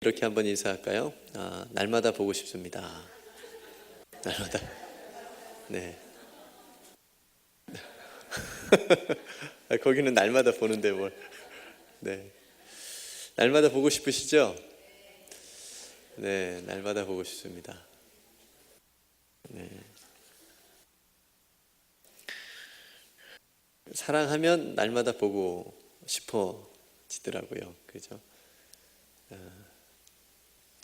이렇게 한번 인사할까요? 날마다 보고 싶습니다. 날마다. 네. 거기는 날마다 보는데 뭘. 네. 날마다 보고 싶으시죠? 네, 날마다 보고 싶습니다. 네. 사랑하면 날마다 보고 싶어지더라고요. 그죠?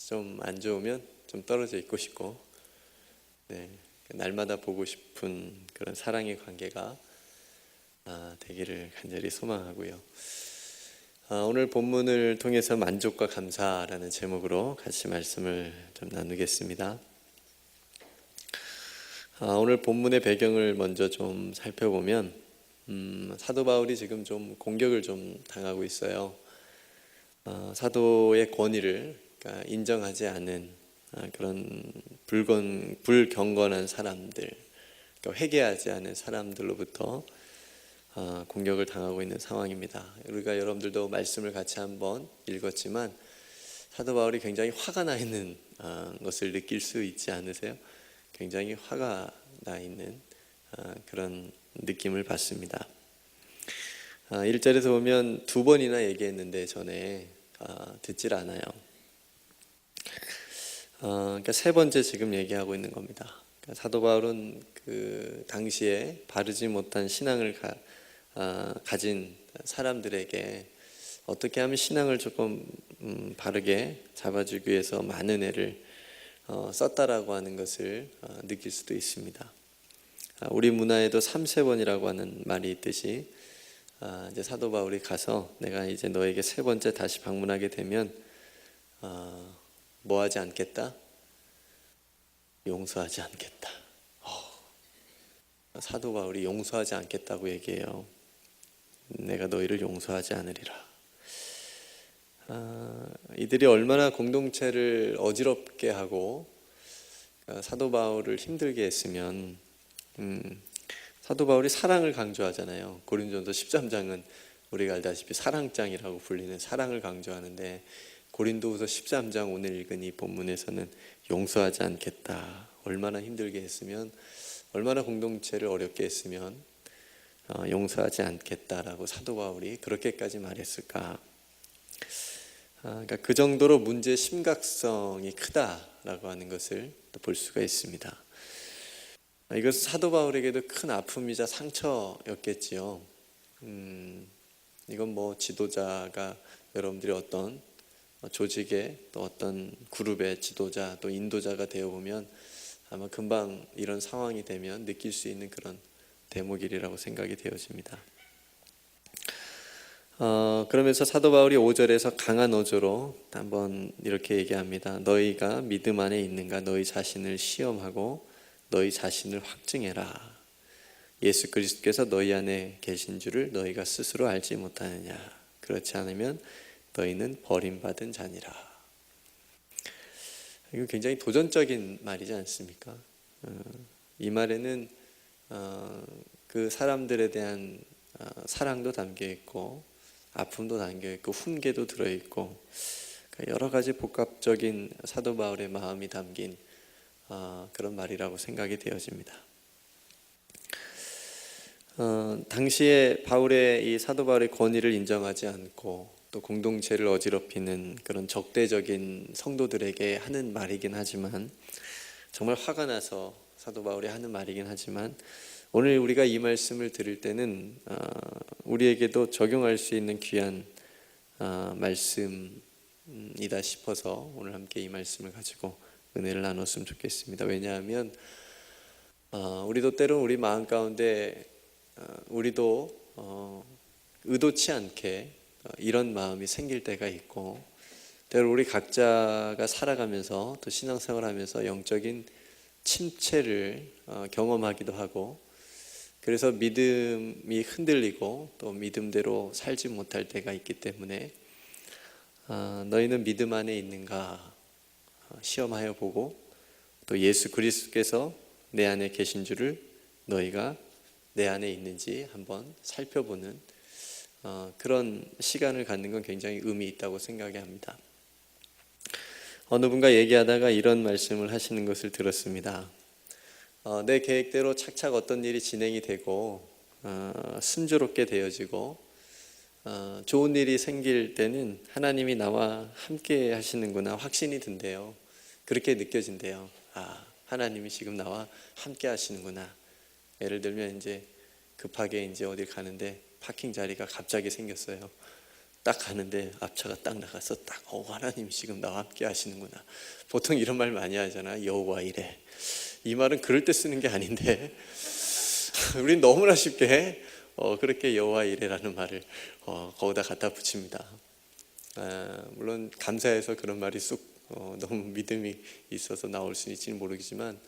좀 안 좋으면 좀 떨어져 있고 싶고, 네. 날마다 보고 싶은 그런 사랑의 관계가 되기를 간절히 소망하고요. 오늘 본문을 통해서 만족과 감사라는 제목으로 같이 말씀을 좀 나누겠습니다. 오늘 본문의 배경을 먼저 좀 살펴보면 사도 바울이 지금 좀 공격을 좀 당하고 있어요. 사도의 권위를 그러니까 인정하지 않은 그런 불경건한 사람들, 그러니까 회개하지 않은 사람들로부터 공격을 당하고 있는 상황입니다. 우리가 여러분들도 말씀을 같이 한번 읽었지만 사도 바울이 굉장히 화가 나 있는 것을 느낄 수 있지 않으세요? 굉장히 화가 나 있는 그런 느낌을 받습니다. 1절에서 보면 두 번이나 얘기했는데 전에 듣질 않아요. 그러니까 세 번째 지금 얘기하고 있는 겁니다. 그러니까 사도 바울은 그 당시에 바르지 못한 신앙을 가진 사람들에게 어떻게 하면 신앙을 조금 바르게 잡아주기 위해서 많은 애를 썼다라고 하는 것을 느낄 수도 있습니다. 우리 문화에도 3세번이라고 하는 말이 있듯이 이제 사도 바울이 가서 내가 이제 너에게 세 번째 다시 방문하게 되면 뭐 하지 않겠다? 용서하지 않겠다. 사도 바울이 용서하지 않겠다고 얘기해요. 내가 너희를 용서하지 않으리라. 이들이 얼마나 공동체를 어지럽게 하고 사도 바울을 힘들게 했으면 사도 바울이 사랑을 강조하잖아요. 고린도전서 13장은 우리가 알다시피 사랑장이라고 불리는 사랑을 강조하는데 고린도후서 13장 오늘 읽은 이 본문에서는 용서하지 않겠다. 얼마나 힘들게 했으면, 얼마나 공동체를 어렵게 했으면 용서하지 않겠다라고 사도 바울이 그렇게까지 말했을까. 그러니까 그 정도로 문제의 심각성이 크다라고 하는 것을 볼 수가 있습니다. 이것은 사도 바울에게도 큰 아픔이자 상처였겠지요. 이건 뭐 지도자가 여러분들이 어떤 조직의 또 어떤 그룹의 지도자 또 인도자가 되어 보면 아마 금방 이런 상황이 되면 느낄 수 있는 그런 대목이라고 생각이 되어집니다. 그러면서 사도 바울이 5절에서 강한 어조로 한번 이렇게 얘기합니다. 너희가 믿음 안에 있는가 너희 자신을 시험하고 너희 자신을 확증해라. 예수 그리스도께서 너희 안에 계신 줄을 너희가 스스로 알지 못하느냐. 그렇지 않으면 너희는 버림받은 자니라. 이거 굉장히 도전적인 말이지 않습니까? 이 말에는 그 사람들에 대한 사랑도 담겨 있고 아픔도 담겨 있고 훈계도 들어 있고 여러 가지 복합적인 사도 바울의 마음이 담긴 그런 말이라고 생각이 되어집니다. 당시에 바울의 이 사도 바울의 권위를 인정하지 않고 또 공동체를 어지럽히는 그런 적대적인 성도들에게 하는 말이긴 하지만 정말 화가 나서 사도 바울이 하는 말이긴 하지만 오늘 우리가 이 말씀을 들을 때는 우리에게도 적용할 수 있는 귀한 말씀이다 싶어서 오늘 함께 이 말씀을 가지고 은혜를 나눴으면 좋겠습니다. 왜냐하면 우리도 때로는 우리 마음 가운데 우리도 의도치 않게 이런 마음이 생길 때가 있고 때로 우리 각자가 살아가면서 또 신앙생활하면서 영적인 침체를 경험하기도 하고 그래서 믿음이 흔들리고 또 믿음대로 살지 못할 때가 있기 때문에 너희는 믿음 안에 있는가 시험하여 보고 또 예수 그리스도께서 내 안에 계신 줄을 너희가 내 안에 있는지 한번 살펴보는 그런 시간을 갖는 건 굉장히 의미 있다고 생각합니다. 어느 분과 얘기하다가 이런 말씀을 하시는 것을 들었습니다. 내 계획대로 착착 어떤 일이 진행이 되고 순조롭게 되어지고 좋은 일이 생길 때는 하나님이 나와 함께 하시는구나 확신이 든대요. 그렇게 느껴진대요. 하나님이 지금 나와 함께 하시는구나. 예를 들면 이제 급하게 이제 어딜 가는데 파킹 자리가 갑자기 생겼어요. 딱 가는데 앞차가 딱 나가서 딱 하나님이 지금 나와 함께 하시는구나. 보통 이런 말 많이 하잖아. 여호와 이래. 이 말은 그럴 때 쓰는 게 아닌데 우린 너무나 쉽게 그렇게 여호와 이래라는 말을 거기다 갖다 붙입니다. 물론 감사해서 그런 말이 쑥 너무 믿음이 있어서 나올 수 있지는 모르겠지만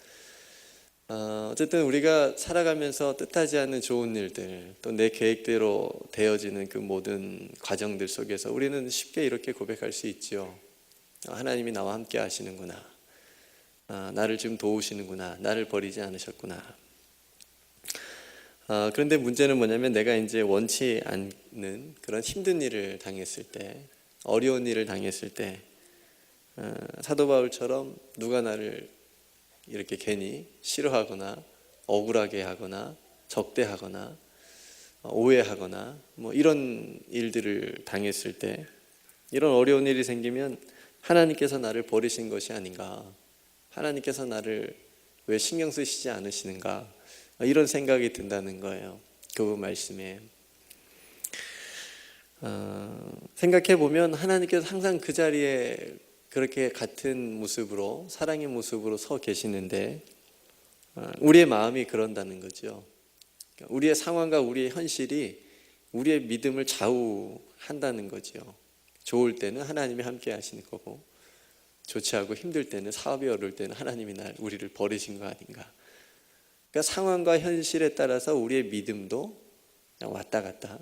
어쨌든 우리가 살아가면서 뜻하지 않은 좋은 일들 또 내 계획대로 되어지는 그 모든 과정들 속에서 우리는 쉽게 이렇게 고백할 수 있죠. 하나님이 나와 함께 하시는구나. 나를 지금 도우시는구나. 나를 버리지 않으셨구나. 그런데 문제는 뭐냐면 내가 이제 원치 않는 그런 힘든 일을 당했을 때, 어려운 일을 당했을 때 사도 바울처럼 누가 나를 이렇게 괜히 싫어하거나 억울하게 하거나 적대하거나 오해하거나 뭐 이런 일들을 당했을 때, 이런 어려운 일이 생기면 하나님께서 나를 버리신 것이 아닌가, 하나님께서 나를 왜 신경 쓰시지 않으시는가, 이런 생각이 든다는 거예요. 그 말씀에 생각해 보면 하나님께서 항상 그 자리에 그렇게 같은 모습으로, 사랑의 모습으로 서 계시는데 우리의 마음이 그런다는 거죠. 우리의 상황과 우리의 현실이 우리의 믿음을 좌우한다는 거죠. 좋을 때는 하나님이 함께 하시는 거고, 좋지 않고 힘들 때는, 사업이 어려울 때는 하나님이 우리를 버리신 거 아닌가. 그러니까 상황과 현실에 따라서 우리의 믿음도 그냥 왔다 갔다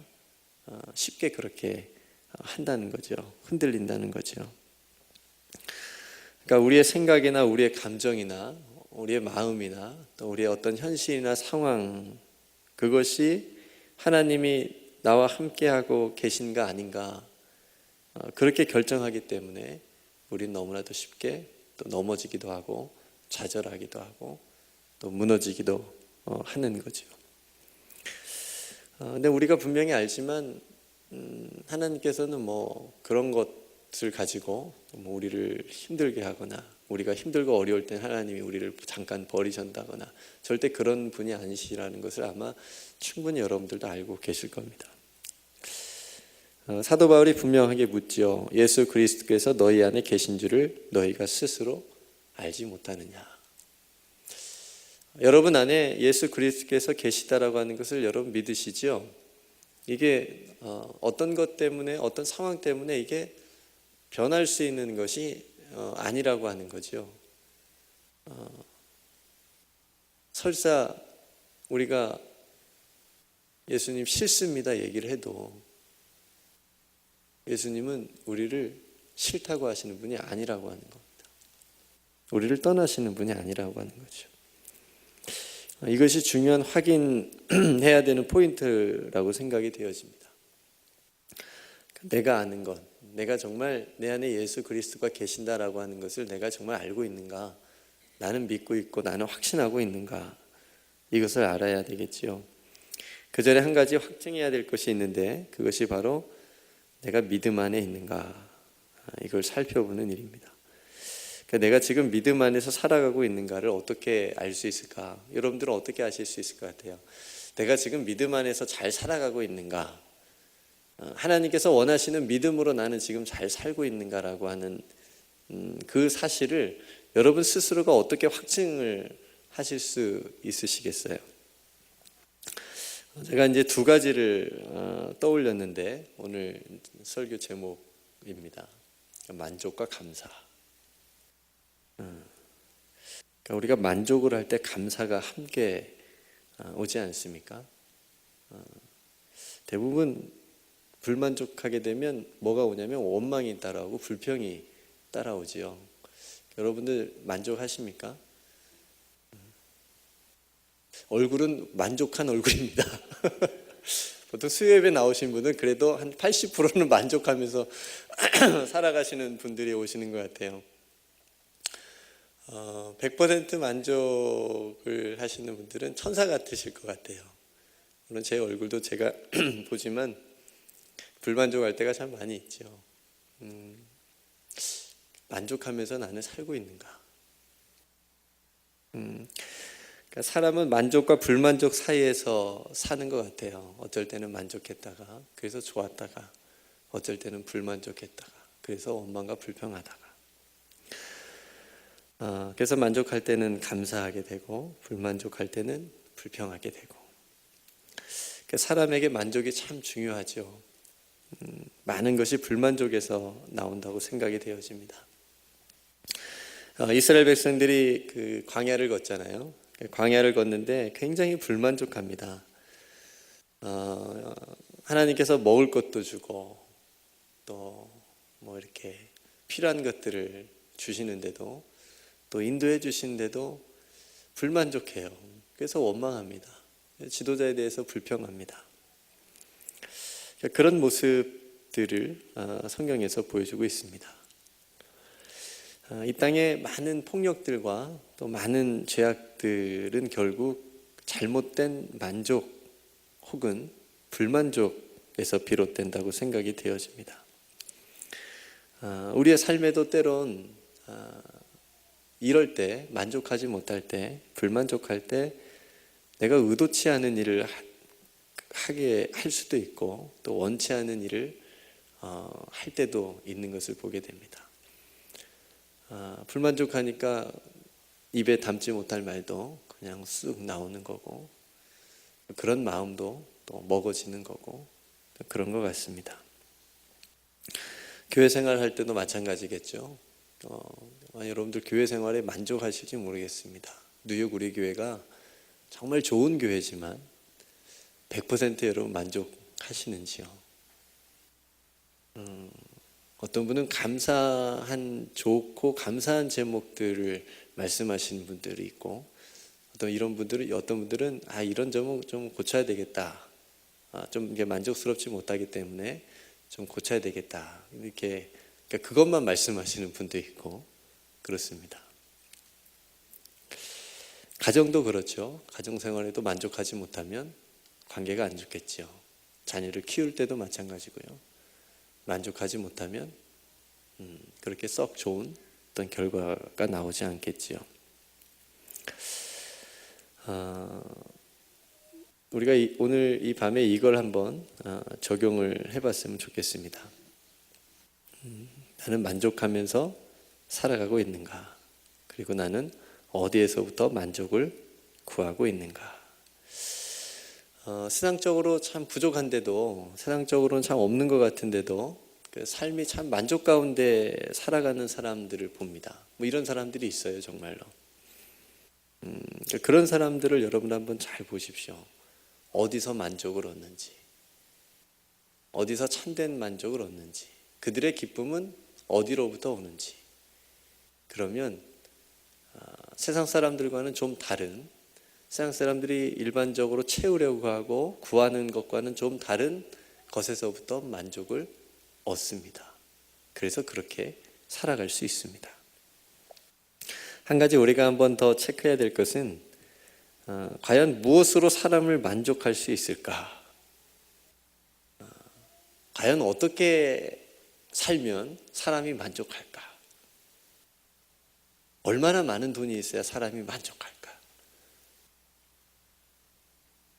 쉽게 그렇게 한다는 거죠. 흔들린다는 거죠. 그러니까 우리의 생각이나 우리의 감정이나 우리의 마음이나 또 우리의 어떤 현실이나 상황, 그것이 하나님이 나와 함께하고 계신가 아닌가, 그렇게 결정하기 때문에 우리는 너무나도 쉽게 또 넘어지기도 하고 좌절하기도 하고 또 무너지기도 하는 거죠. 근데 우리가 분명히 알지만 하나님께서는 뭐 그런 것을 가지고 뭐 우리를 힘들게 하거나 우리가 힘들고 어려울 때 하나님이 우리를 잠깐 버리신다거나 절대 그런 분이 아니시라는 것을 아마 충분히 여러분들도 알고 계실 겁니다. 사도 바울이 분명하게 묻죠. 예수 그리스도께서 너희 안에 계신 줄을 너희가 스스로 알지 못하느냐. 여러분 안에 예수 그리스도께서 계시다라고 하는 것을 여러분 믿으시죠? 이게 어떤 것 때문에, 어떤 상황 때문에 이게 변할 수 있는 것이 아니라고 하는 거죠. 설사 우리가 예수님 싫습니다 얘기를 해도 예수님은 우리를 싫다고 하시는 분이 아니라고 하는 겁니다. 우리를 떠나시는 분이 아니라고 하는 거죠. 이것이 중요한 확인해야 되는 포인트라고 생각이 되어집니다. 내가 아는 것, 내가 정말 내 안에 예수 그리스도가 계신다라고 하는 것을 내가 정말 알고 있는가, 나는 믿고 있고 나는 확신하고 있는가, 이것을 알아야 되겠지요. 그 전에 한 가지 확증해야 될 것이 있는데 그것이 바로 내가 믿음 안에 있는가, 이걸 살펴보는 일입니다. 그러니까 내가 지금 믿음 안에서 살아가고 있는가를 어떻게 알 수 있을까? 여러분들은 어떻게 아실 수 있을 것 같아요? 내가 지금 믿음 안에서 잘 살아가고 있는가? 하나님께서 원하시는 믿음으로 나는 지금 잘 살고 있는가라고 하는 그 사실을 여러분 스스로가 어떻게 확증을 하실 수 있으시겠어요? 제가 이제 두 가지를 떠올렸는데 오늘 설교 제목입니다. 만족과 감사. 그러니까 우리가 만족을 할 때 감사가 함께 오지 않습니까? 대부분 불만족하게 되면 뭐가 오냐면 원망이 따라오고 불평이 따라오지요. 여러분들 만족하십니까? 얼굴은 만족한 얼굴입니다. 보통 수요예배 나오신 분은 그래도 한 80%는 만족하면서 살아가시는 분들이 오시는 것 같아요. 100% 만족을 하시는 분들은 천사 같으실 것 같아요. 물론 제 얼굴도 제가 보지만 불만족할 때가 참 많이 있죠. 만족하면서 나는 살고 있는가? 그러니까 사람은 만족과 불만족 사이에서 사는 것 같아요. 어쩔 때는 만족했다가 그래서 좋았다가, 어쩔 때는 불만족했다가 그래서 원망과 불평하다가. 그래서 만족할 때는 감사하게 되고 불만족할 때는 불평하게 되고. 그러니까 사람에게 만족이 참 중요하죠. 많은 것이 불만족에서 나온다고 생각이 되어집니다. 이스라엘 백성들이 그 광야를 걷잖아요. 광야를 걷는데 굉장히 불만족합니다. 하나님께서 먹을 것도 주고 또 뭐 이렇게 필요한 것들을 주시는데도, 또 인도해 주시는데도 불만족해요. 그래서 원망합니다. 지도자에 대해서 불평합니다. 그런 모습들을 성경에서 보여주고 있습니다. 이 땅의 많은 폭력들과 또 많은 죄악들은 결국 잘못된 만족 혹은 불만족에서 비롯된다고 생각이 되어집니다. 우리의 삶에도 때론 이럴 때, 만족하지 못할 때, 불만족할 때 내가 의도치 않은 일을 하게 할 수도 있고, 또 원치 않은 일을 할 때도 있는 것을 보게 됩니다. 불만족하니까 입에 담지 못할 말도 그냥 쑥 나오는 거고, 그런 마음도 또 먹어지는 거고, 그런 것 같습니다. 교회 생활할 때도 마찬가지겠죠. 여러분들 교회 생활에 만족하실지 모르겠습니다. 뉴욕 우리 교회가 정말 좋은 교회지만 100% 여러분 만족하시는지요? 어떤 분은 감사한, 좋고 감사한 제목들을 말씀하시는 분들이 있고, 어떤 분들은 이런 점은 좀 고쳐야 되겠다, 좀 이게 만족스럽지 못하기 때문에 좀 고쳐야 되겠다, 이렇게 그러니까 그것만 말씀하시는 분도 있고 그렇습니다. 가정도 그렇죠. 가정 생활에도 만족하지 못하면 관계가 안 좋겠죠. 자녀를 키울 때도 마찬가지고요. 만족하지 못하면 그렇게 썩 좋은 어떤 결과가 나오지 않겠지요. 우리가 오늘 이 밤에 이걸 한번 적용을 해봤으면 좋겠습니다. 나는 만족하면서 살아가고 있는가? 그리고 나는 어디에서부터 만족을 구하고 있는가? 세상적으로 참 부족한데도, 세상적으로는 참 없는 것 같은데도 그 삶이 참 만족 가운데 살아가는 사람들을 봅니다. 뭐 이런 사람들이 있어요, 정말로. 그런 사람들을 여러분 한번 잘 보십시오. 어디서 만족을 얻는지, 어디서 참된 만족을 얻는지, 그들의 기쁨은 어디로부터 오는지. 그러면 세상 사람들과는 좀 다른, 세상 사람들이 일반적으로 채우려고 하고 구하는 것과는 좀 다른 것에서부터 만족을 얻습니다. 그래서 그렇게 살아갈 수 있습니다. 한 가지 우리가 한번 더 체크해야 될 것은 과연 무엇으로 사람을 만족할 수 있을까? 과연 어떻게 살면 사람이 만족할까? 얼마나 많은 돈이 있어야 사람이 만족할까?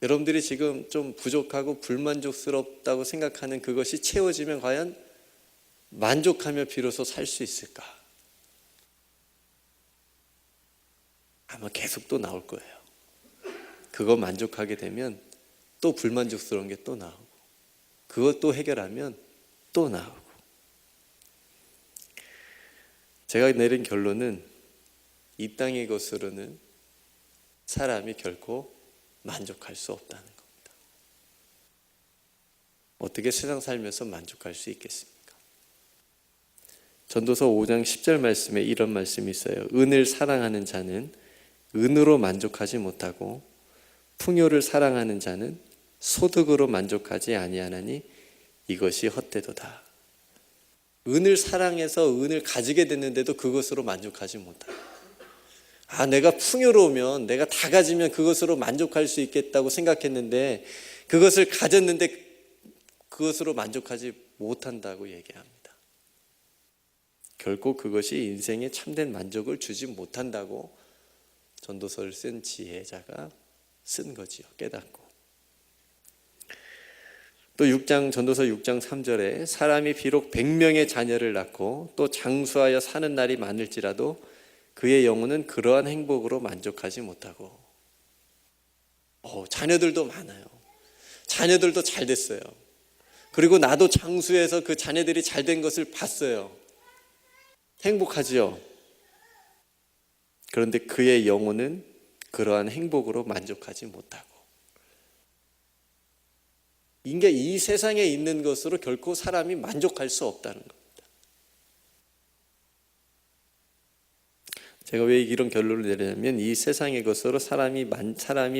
여러분들이 지금 좀 부족하고 불만족스럽다고 생각하는 그것이 채워지면 과연 만족하며 비로소 살 수 있을까? 아마 계속 또 나올 거예요. 그거 만족하게 되면 또 불만족스러운 게 또 나오고, 그것도 해결하면 또 나오고. 제가 내린 결론은 이 땅의 것으로는 사람이 결코 만족할 수 없다는 겁니다. 어떻게 세상 살면서 만족할 수 있겠습니까? 전도서 5장 10절 말씀에 이런 말씀이 있어요. 은을 사랑하는 자는 은으로 만족하지 못하고 풍요를 사랑하는 자는 소득으로 만족하지 아니하나니 이것이 헛되도다. 은을 사랑해서 은을 가지게 됐는데도 그것으로 만족하지 못하고, 내가 풍요로우면, 내가 다 가지면 그것으로 만족할 수 있겠다고 생각했는데 그것을 가졌는데 그것으로 만족하지 못한다고 얘기합니다. 결코 그것이 인생에 참된 만족을 주지 못한다고 전도서를 쓴 지혜자가 쓴 거지요. 깨닫고. 또 전도서 6장 3절에 사람이 비록 100명의 자녀를 낳고 또 장수하여 사는 날이 많을지라도 그의 영혼은 그러한 행복으로 만족하지 못하고. 자녀들도 많아요. 자녀들도 잘 됐어요. 그리고 나도 장수해서 그 자녀들이 잘 된 것을 봤어요. 행복하지요. 그런데 그의 영혼은 그러한 행복으로 만족하지 못하고. 이 세상에 있는 것으로 결코 사람이 만족할 수 없다는 겁니다. 제가 왜 이런 결론을 내리냐면 이 세상의 것으로 사람이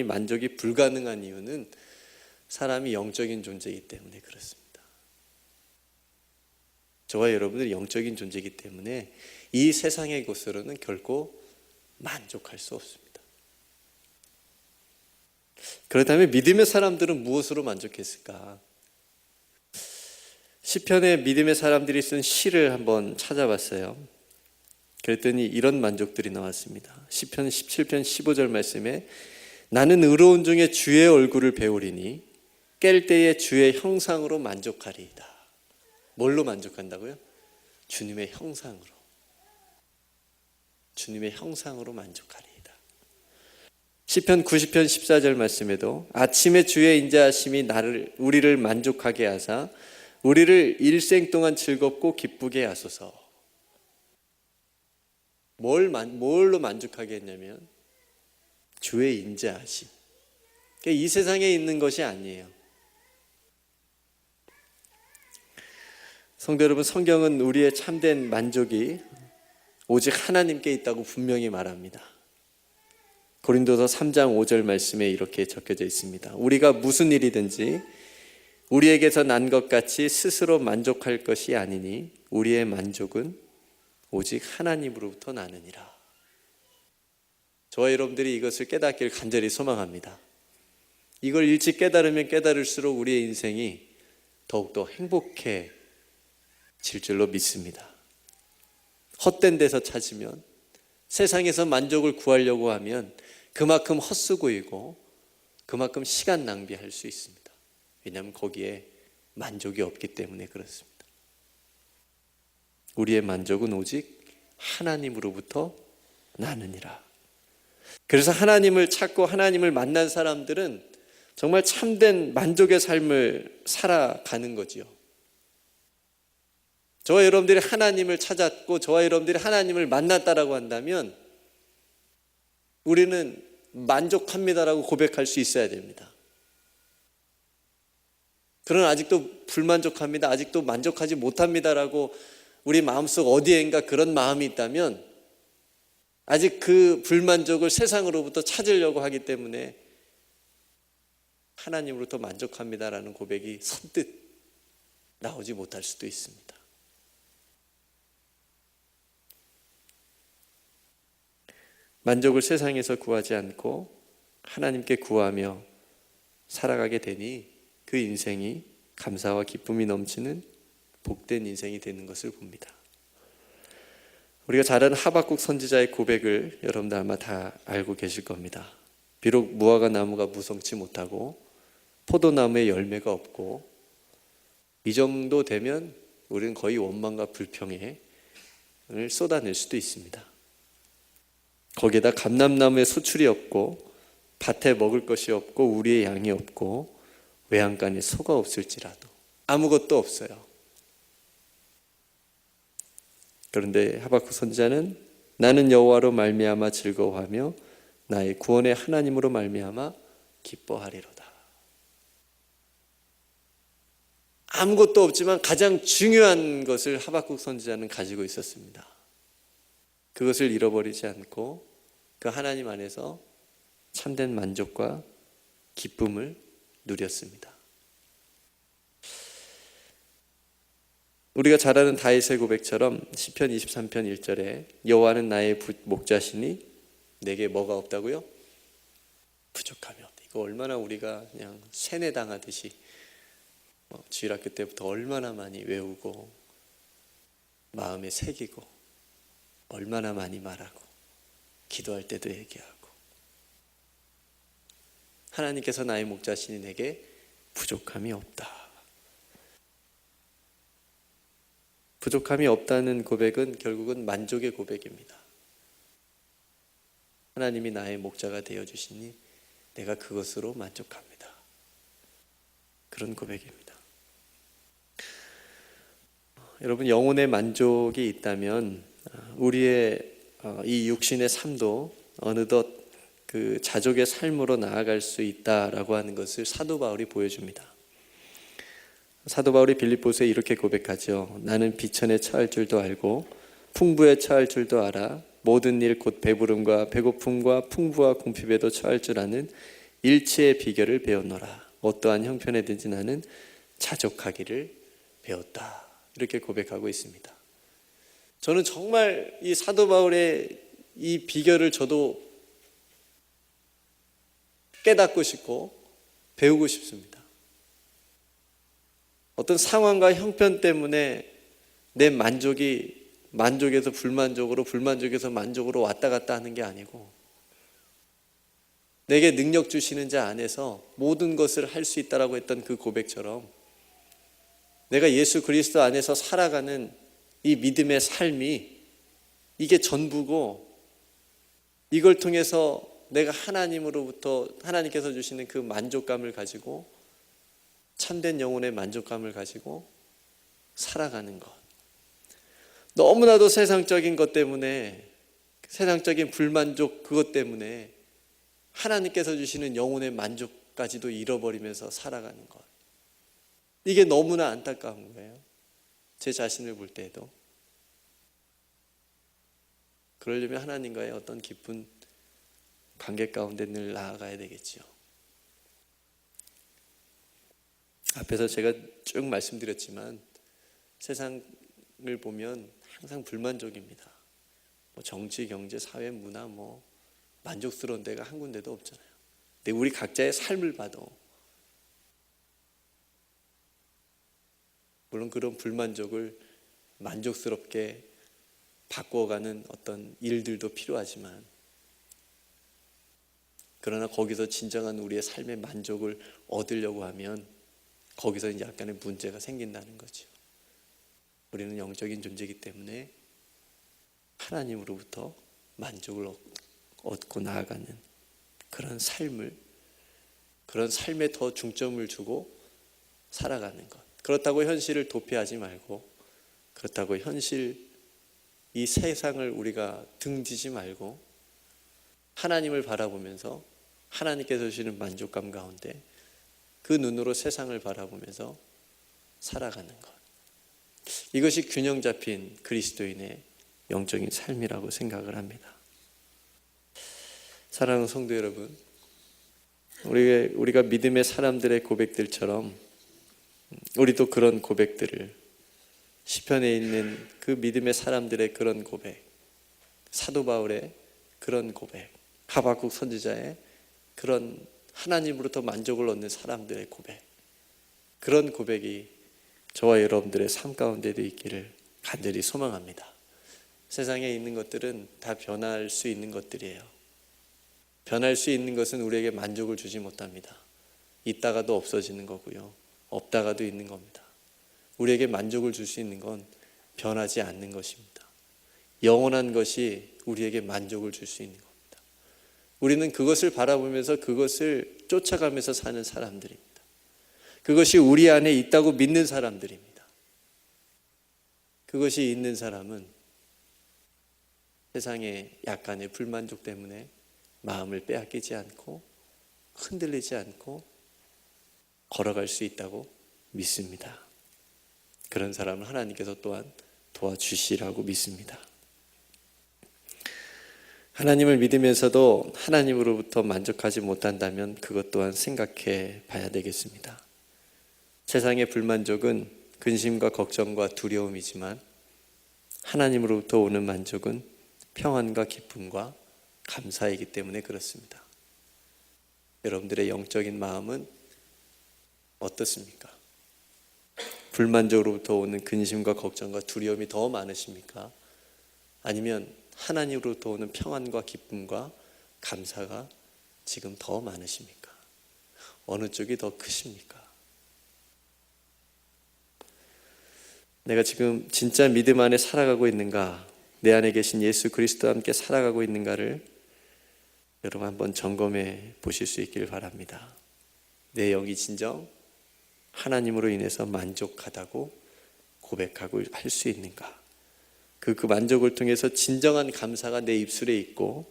만족이 불가능한 이유는 사람이 영적인 존재이기 때문에 그렇습니다. 저와 여러분들이 영적인 존재이기 때문에 이 세상의 것으로는 결코 만족할 수 없습니다. 그렇다면 믿음의 사람들은 무엇으로 만족했을까? 시편에 믿음의 사람들이 쓴 시를 한번 찾아봤어요. 그랬더니 이런 만족들이 나왔습니다. 시편 17편 15절 말씀에 나는 의로운 중에 주의 얼굴을 배우리니 깰 때에 주의 형상으로 만족하리이다. 뭘로 만족한다고요? 주님의 형상으로. 주님의 형상으로 만족하리이다. 시편 90편 14절 말씀에도 아침에 주의 인자하심이 우리를 만족하게 하사 우리를 일생 동안 즐겁고 기쁘게 하소서. 뭘로 만족하게 했냐면 주의 인자하심. 그러니까 이 세상에 있는 것이 아니에요. 성도 여러분, 성경은 우리의 참된 만족이 오직 하나님께 있다고 분명히 말합니다. 고린도서 3장 5절 말씀에 이렇게 적혀져 있습니다. 우리가 무슨 일이든지 우리에게서 난 것 같이 스스로 만족할 것이 아니니 우리의 만족은 오직 하나님으로부터 나느니라. 저와 여러분들이 이것을 깨닫기를 간절히 소망합니다. 이걸 일찍 깨달으면 깨달을수록 우리의 인생이 더욱더 행복해질 줄로 믿습니다. 헛된 데서 찾으면, 세상에서 만족을 구하려고 하면 그만큼 헛수고이고 그만큼 시간 낭비할 수 있습니다. 왜냐하면 거기에 만족이 없기 때문에 그렇습니다. 우리의 만족은 오직 하나님으로부터 나느니라. 그래서 하나님을 찾고 하나님을 만난 사람들은 정말 참된 만족의 삶을 살아가는 거지요. 저와 여러분들이 하나님을 찾았고 저와 여러분들이 하나님을 만났다라고 한다면 우리는 만족합니다라고 고백할 수 있어야 됩니다. 그러나 아직도 불만족합니다, 아직도 만족하지 못합니다라고 우리 마음속 어디엔가 그런 마음이 있다면 아직 그 불만족을 세상으로부터 찾으려고 하기 때문에 하나님으로부터 만족합니다라는 고백이 선뜻 나오지 못할 수도 있습니다. 만족을 세상에서 구하지 않고 하나님께 구하며 살아가게 되니 그 인생이 감사와 기쁨이 넘치는 복된 인생이 되는 것을 봅니다. 우리가 잘 아는 하박국 선지자의 고백을 여러분들 아마 다 알고 계실 겁니다. 비록 무화과 나무가 무성치 못하고 포도나무에 열매가 없고 이 정도 되면 우리는 거의 원망과 불평을 쏟아낼 수도 있습니다. 거기에다 감람나무에 소출이 없고 밭에 먹을 것이 없고 우리의 양이 없고 외양간에 소가 없을지라도 아무것도 없어요. 그런데 하박국 선지자는 나는 여호와로 말미암아 즐거워하며 나의 구원의 하나님으로 말미암아 기뻐하리로다. 아무것도 없지만 가장 중요한 것을 하박국 선지자는 가지고 있었습니다. 그것을 잃어버리지 않고 그 하나님 안에서 참된 만족과 기쁨을 누렸습니다. 우리가 잘 아는 다윗의 고백처럼 시편 23편 1절에 여호와는 나의 목자시니 내게 뭐가 없다고요? 부족함이 없다. 이거 얼마나 우리가 그냥 세뇌당하듯이 주일학교 때부터 얼마나 많이 외우고 마음에 새기고 얼마나 많이 말하고 기도할 때도 얘기하고, 하나님께서 나의 목자시니 내게 부족함이 없다. 부족함이 없다는 고백은 결국은 만족의 고백입니다. 하나님이 나의 목자가 되어주시니 내가 그것으로 만족합니다. 그런 고백입니다. 여러분, 영혼의 만족이 있다면 우리의 이 육신의 삶도 어느덧 그 자족의 삶으로 나아갈 수 있다라고 하는 것을 사도 바울이 보여줍니다. 사도 바울이 빌립보서에 이렇게 고백하죠. 나는 비천에 처할 줄도 알고 풍부에 처할 줄도 알아 모든 일 곧 배부름과 배고픔과 풍부와 궁핍에도 처할 줄 아는 일치의 비결을 배웠노라. 어떠한 형편에든지 나는 자족하기를 배웠다. 이렇게 고백하고 있습니다. 저는 정말 이 사도 바울의 이 비결을 저도 깨닫고 싶고 배우고 싶습니다. 어떤 상황과 형편 때문에 내 만족이 만족에서 불만족으로, 불만족에서 만족으로 왔다 갔다 하는 게 아니고, 내게 능력 주시는 자 안에서 모든 것을 할 수 있다라고 했던 그 고백처럼 내가 예수 그리스도 안에서 살아가는 이 믿음의 삶이 이게 전부고, 이걸 통해서 내가 하나님으로부터 하나님께서 주시는 그 만족감을 가지고 참된 영혼의 만족감을 가지고 살아가는 것. 너무나도 세상적인 것 때문에, 세상적인 불만족 그것 때문에 하나님께서 주시는 영혼의 만족까지도 잃어버리면서 살아가는 것. 이게 너무나 안타까운 거예요. 제 자신을 볼 때에도. 그러려면 하나님과의 어떤 깊은 관계 가운데 늘 나아가야 되겠죠. 앞에서 제가 쭉 말씀드렸지만 세상을 보면 항상 불만족입니다. 정치, 경제, 사회, 문화 만족스러운 데가 한 군데도 없잖아요. 근데 우리 각자의 삶을 봐도 물론 그런 불만족을 만족스럽게 바꿔가는 어떤 일들도 필요하지만, 그러나 거기서 진정한 우리의 삶의 만족을 얻으려고 하면 거기서 이제 약간의 문제가 생긴다는 거죠. 우리는 영적인 존재이기 때문에 하나님으로부터 만족을 얻고 나아가는 그런 삶을, 그런 삶에 더 중점을 두고 살아가는 것. 그렇다고 현실을 도피하지 말고, 그렇다고 현실 이 세상을 우리가 등지지 말고 하나님을 바라보면서 하나님께서 주시는 만족감 가운데 그 눈으로 세상을 바라보면서 살아가는 것. 이것이 균형 잡힌 그리스도인의 영적인 삶이라고 생각을 합니다. 사랑하는 성도 여러분, 우리가 믿음의 사람들의 고백들처럼 우리도 그런 고백들을, 시편에 있는 그 믿음의 사람들의 그런 고백, 사도 바울의 그런 고백, 하박국 선지자의 그런 하나님으로부터 만족을 얻는 사람들의 고백, 그런 고백이 저와 여러분들의 삶 가운데도 있기를 간절히 소망합니다. 세상에 있는 것들은 다 변할 수 있는 것들이에요. 변할 수 있는 것은 우리에게 만족을 주지 못합니다. 있다가도 없어지는 거고요, 없다가도 있는 겁니다. 우리에게 만족을 줄 수 있는 건 변하지 않는 것입니다. 영원한 것이 우리에게 만족을 줄 수 있는 겁니다. 우리는 그것을 바라보면서 그것을 쫓아가면서 사는 사람들입니다. 그것이 우리 안에 있다고 믿는 사람들입니다. 그것이 있는 사람은 세상의 약간의 불만족 때문에 마음을 빼앗기지 않고 흔들리지 않고 걸어갈 수 있다고 믿습니다. 그런 사람을 하나님께서 또한 도와주시라고 믿습니다. 하나님을 믿으면서도 하나님으로부터 만족하지 못한다면 그것 또한 생각해 봐야 되겠습니다. 세상의 불만족은 근심과 걱정과 두려움이지만 하나님으로부터 오는 만족은 평안과 기쁨과 감사이기 때문에 그렇습니다. 여러분들의 영적인 마음은 어떻습니까? 불만족으로부터 오는 근심과 걱정과 두려움이 더 많으십니까? 아니면 하나님으로부터 오는 평안과 기쁨과 감사가 지금 더 많으십니까? 어느 쪽이 더 크십니까? 내가 지금 진짜 믿음 안에 살아가고 있는가? 내 안에 계신 예수 그리스도와 함께 살아가고 있는가를 여러분 한번 점검해 보실 수 있기를 바랍니다. 내 영이 진정 하나님으로 인해서 만족하다고 고백하고 할 수 있는가? 그 만족을 통해서 진정한 감사가 내 입술에 있고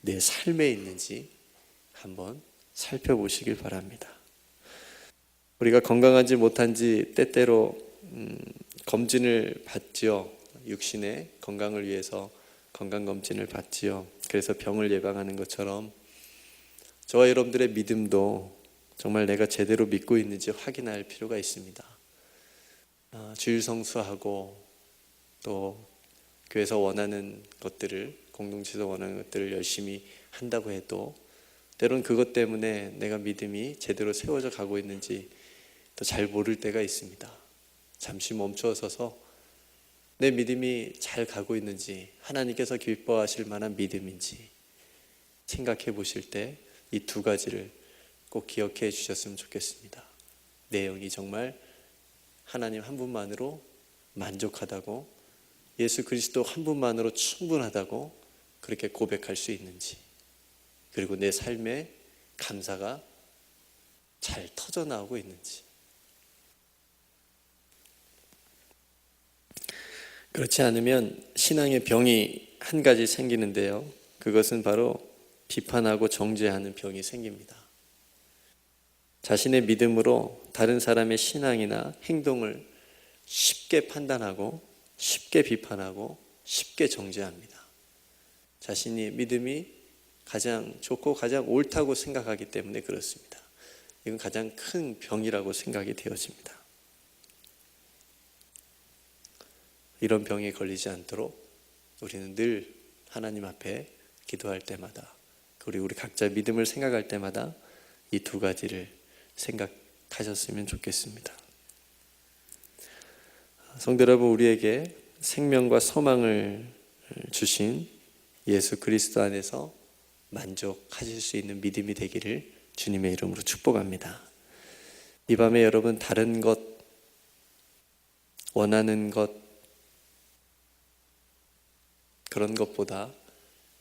내 삶에 있는지 한번 살펴보시길 바랍니다. 우리가 건강한지 못한지 때때로 검진을 받지요. 육신의 건강을 위해서 건강검진을 받지요. 그래서 병을 예방하는 것처럼 저와 여러분들의 믿음도 정말 내가 제대로 믿고 있는지 확인할 필요가 있습니다. 주일 성수하고 또 교회에서 원하는 것들을, 공동체에서 원하는 것들을 열심히 한다고 해도 때론 그것 때문에 내가 믿음이 제대로 세워져 가고 있는지 또 잘 모를 때가 있습니다. 잠시 멈춰서서 내 믿음이 잘 가고 있는지, 하나님께서 기뻐하실 만한 믿음인지 생각해 보실 때 이 두 가지를 꼭 기억해 주셨으면 좋겠습니다. 내 영이 정말 하나님 한 분만으로 만족하다고, 예수 그리스도 한 분만으로 충분하다고 그렇게 고백할 수 있는지, 그리고 내 삶에 감사가 잘 터져나오고 있는지. 그렇지 않으면 신앙의 병이 한 가지 생기는데요, 그것은 바로 비판하고 정죄하는 병이 생깁니다. 자신의 믿음으로 다른 사람의 신앙이나 행동을 쉽게 판단하고 쉽게 비판하고 쉽게 정죄합니다. 자신이 믿음이 가장 좋고 가장 옳다고 생각하기 때문에 그렇습니다. 이건 가장 큰 병이라고 생각이 되어집니다. 이런 병에 걸리지 않도록 우리는 늘 하나님 앞에 기도할 때마다, 그리고 우리 각자 믿음을 생각할 때마다 이 두 가지를 생각하셨으면 좋겠습니다. 성도 여러분, 우리에게 생명과 소망을 주신 예수 그리스도 안에서 만족하실 수 있는 믿음이 되기를 주님의 이름으로 축복합니다. 이 밤에 여러분, 다른 것, 원하는 것, 그런 것보다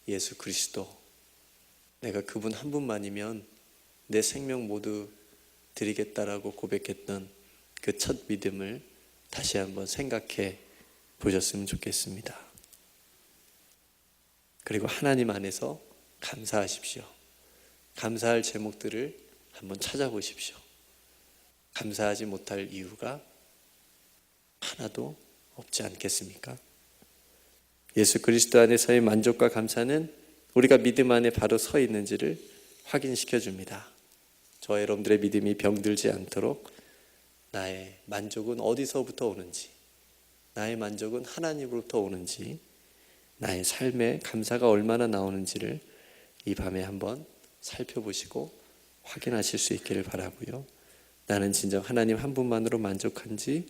예수 그리스도, 내가 그분 한 분만이면 내 생명 모두 드리겠다라고 고백했던 그 첫 믿음을 다시 한번 생각해 보셨으면 좋겠습니다. 그리고 하나님 안에서 감사하십시오. 감사할 제목들을 한번 찾아보십시오. 감사하지 못할 이유가 하나도 없지 않겠습니까? 예수 그리스도 안에서의 만족과 감사는 우리가 믿음 안에 바로 서 있는지를 확인시켜 줍니다. 저와 여러분들의 믿음이 병들지 않도록 나의 만족은 어디서부터 오는지, 나의 만족은 하나님으로부터 오는지, 나의 삶에 감사가 얼마나 나오는지를 이 밤에 한번 살펴보시고 확인하실 수 있기를 바라고요. 나는 진정 하나님 한 분만으로 만족한지,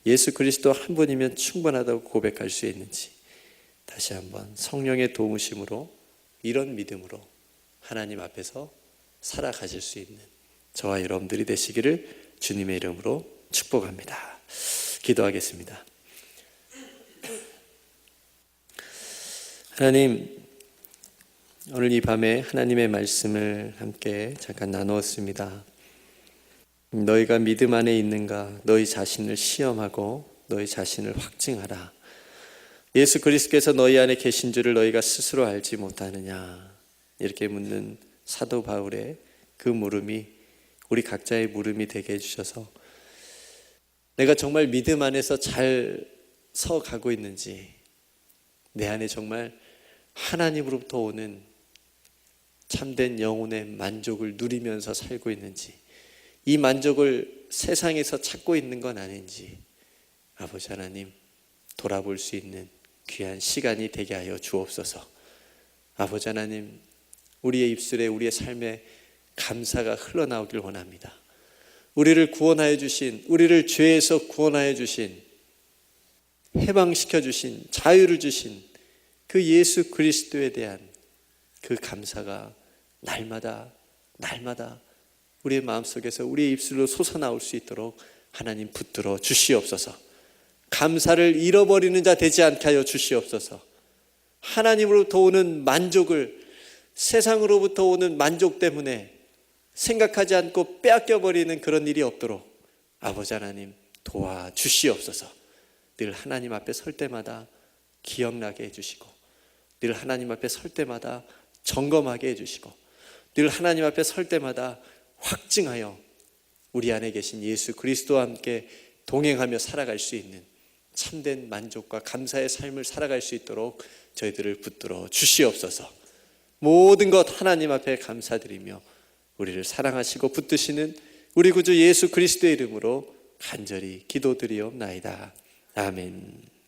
예수 그리스도 한 분이면 충분하다고 고백할 수 있는지 다시 한번 성령의 도우심으로, 이런 믿음으로 하나님 앞에서 살아가실 수 있는 저와 여러분들이 되시기를 주님의 이름으로 축복합니다. 기도하겠습니다. 하나님, 오늘 이 밤에 하나님의 말씀을 함께 잠깐 나누었습니다. 너희가 믿음 안에 있는가? 너희 자신을 시험하고 너희 자신을 확증하라. 예수 그리스도께서 너희 안에 계신 줄을 너희가 스스로 알지 못하느냐? 이렇게 묻는 사도 바울의 그 물음이 우리 각자의 물음이 되게 해주셔서 내가 정말 믿음 안에서 잘 서가고 있는지, 내 안에 정말 하나님으로부터 오는 참된 영혼의 만족을 누리면서 살고 있는지, 이 만족을 세상에서 찾고 있는 건 아닌지 아버지 하나님 돌아볼 수 있는 귀한 시간이 되게 하여 주옵소서. 아버지 하나님, 우리의 입술에 우리의 삶에 감사가 흘러나오길 원합니다. 우리를 구원하여 주신, 우리를 죄에서 구원하여 주신, 해방시켜 주신, 자유를 주신 그 예수 그리스도에 대한 그 감사가 날마다 우리의 마음속에서 우리의 입술로 솟아나올 수 있도록 하나님 붙들어 주시옵소서. 감사를 잃어버리는 자 되지 않게 하여 주시옵소서. 하나님으로부터 오는 만족을, 세상으로부터 오는 만족 때문에 생각하지 않고 빼앗겨버리는 그런 일이 없도록 아버지 하나님 도와주시옵소서. 늘 하나님 앞에 설 때마다 기억나게 해주시고, 늘 하나님 앞에 설 때마다 점검하게 해주시고, 늘 하나님 앞에 설 때마다 확증하여 우리 안에 계신 예수 그리스도와 함께 동행하며 살아갈 수 있는 참된 만족과 감사의 삶을 살아갈 수 있도록 저희들을 붙들어 주시옵소서. 모든 것 하나님 앞에 감사드리며 우리를 사랑하시고 붙드시는 우리 구주 예수 그리스도의 이름으로 간절히 기도드리옵나이다. 아멘.